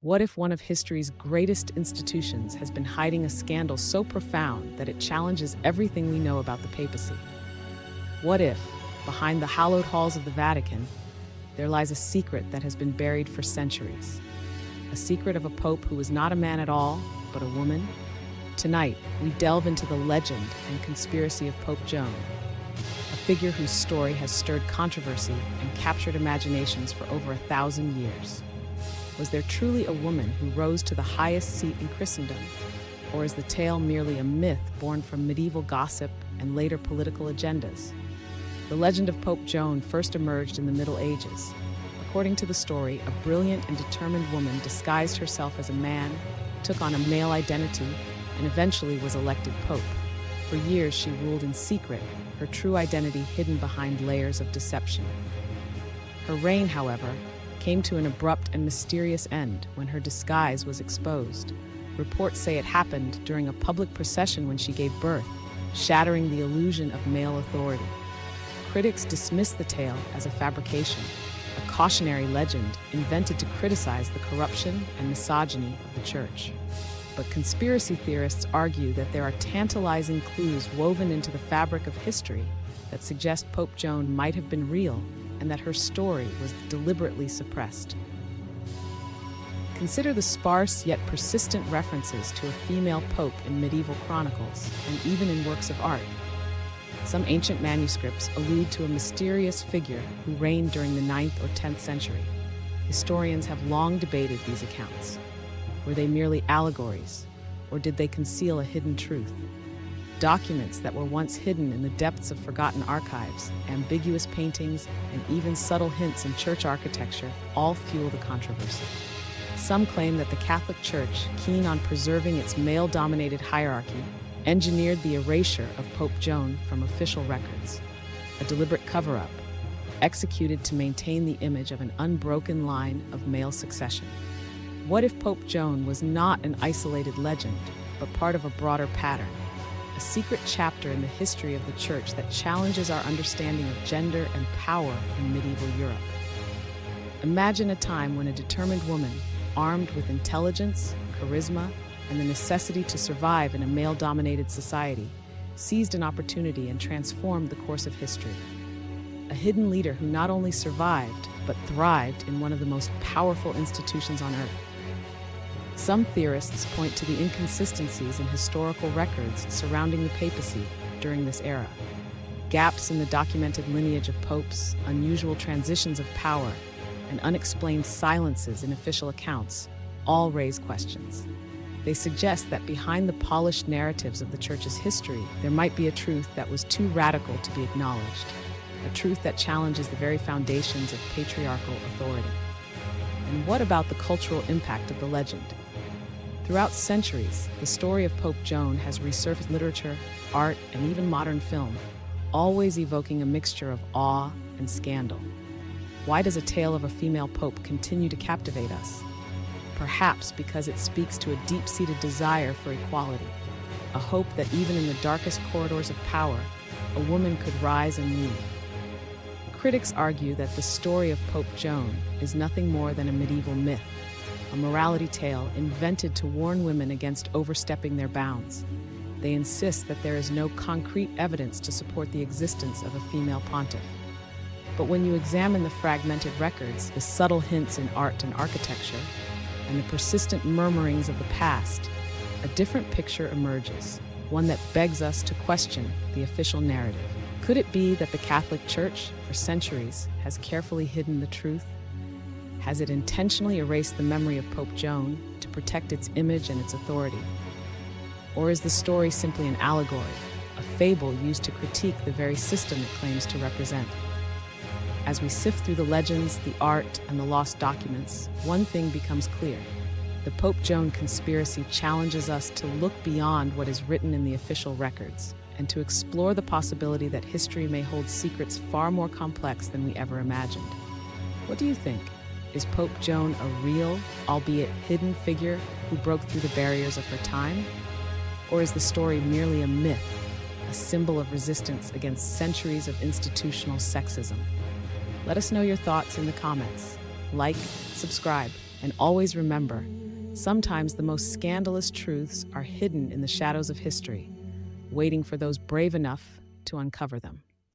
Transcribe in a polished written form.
What if one of history's greatest institutions has been hiding a scandal so profound that it challenges everything we know about the papacy? What if, behind the hallowed halls of the Vatican, there lies a secret that has been buried for centuries? A secret of a pope who was not a man at all, but a woman? Tonight, we delve into the legend and conspiracy of Pope Joan, a figure whose story has stirred controversy and captured imaginations for over 1,000 years. Was there truly a woman who rose to the highest seat in Christendom? Or is the tale merely a myth born from medieval gossip and later political agendas? The legend of Pope Joan first emerged in the Middle Ages. According to the story, a brilliant and determined woman disguised herself as a man, took on a male identity, and eventually was elected pope. For years, she ruled in secret, her true identity hidden behind layers of deception. Her reign, however, came to an abrupt and mysterious end when her disguise was exposed. Reports say it happened during a public procession when she gave birth, shattering the illusion of male authority. Critics dismiss the tale as a fabrication, a cautionary legend invented to criticize the corruption and misogyny of the Church. But conspiracy theorists argue that there are tantalizing clues woven into the fabric of history that suggest Pope Joan might have been real and that her story was deliberately suppressed. Consider the sparse yet persistent references to a female pope in medieval chronicles and even in works of art. Some ancient manuscripts allude to a mysterious figure who reigned during the 9th or 10th century. Historians have long debated these accounts. Were they merely allegories, or did they conceal a hidden truth? Documents that were once hidden in the depths of forgotten archives, ambiguous paintings, and even subtle hints in church architecture all fuel the controversy. Some claim that the Catholic Church, keen on preserving its male-dominated hierarchy, engineered the erasure of Pope Joan from official records, a deliberate cover-up, executed to maintain the image of an unbroken line of male succession. What if Pope Joan was not an isolated legend, but part of a broader pattern? A secret chapter in the history of the Church that challenges our understanding of gender and power in medieval Europe. Imagine a time when a determined woman, armed with intelligence, charisma, and the necessity to survive in a male-dominated society, seized an opportunity and transformed the course of history. A hidden leader who not only survived, but thrived in one of the most powerful institutions on earth. Some theorists point to the inconsistencies in historical records surrounding the papacy during this era. Gaps in the documented lineage of popes, unusual transitions of power, and unexplained silences in official accounts all raise questions. They suggest that behind the polished narratives of the Church's history, there might be a truth that was too radical to be acknowledged, a truth that challenges the very foundations of patriarchal authority. And what about the cultural impact of the legend? Throughout centuries, the story of Pope Joan has resurfaced literature, art, and even modern film, always evoking a mixture of awe and scandal. Why does a tale of a female pope continue to captivate us? Perhaps because it speaks to a deep-seated desire for equality, a hope that even in the darkest corridors of power, a woman could rise and lead. Critics argue that the story of Pope Joan is nothing more than a medieval myth, a morality tale invented to warn women against overstepping their bounds. They insist that there is no concrete evidence to support the existence of a female pontiff. But when you examine the fragmented records, the subtle hints in art and architecture, and the persistent murmurings of the past, a different picture emerges, one that begs us to question the official narrative. Could it be that the Catholic Church, for centuries, has carefully hidden the truth? Has it intentionally erased the memory of Pope Joan to protect its image and its authority? Or is the story simply an allegory, a fable used to critique the very system it claims to represent? As we sift through the legends, the art, and the lost documents, one thing becomes clear. The Pope Joan conspiracy challenges us to look beyond what is written in the official records and to explore the possibility that history may hold secrets far more complex than we ever imagined. What do you think? Is Pope Joan a real, albeit hidden figure who broke through the barriers of her time? Or is the story merely a myth, a symbol of resistance against centuries of institutional sexism? Let us know your thoughts in the comments. Like, subscribe, And always remember, sometimes the most scandalous truths are hidden in the shadows of history, waiting for those brave enough to uncover them.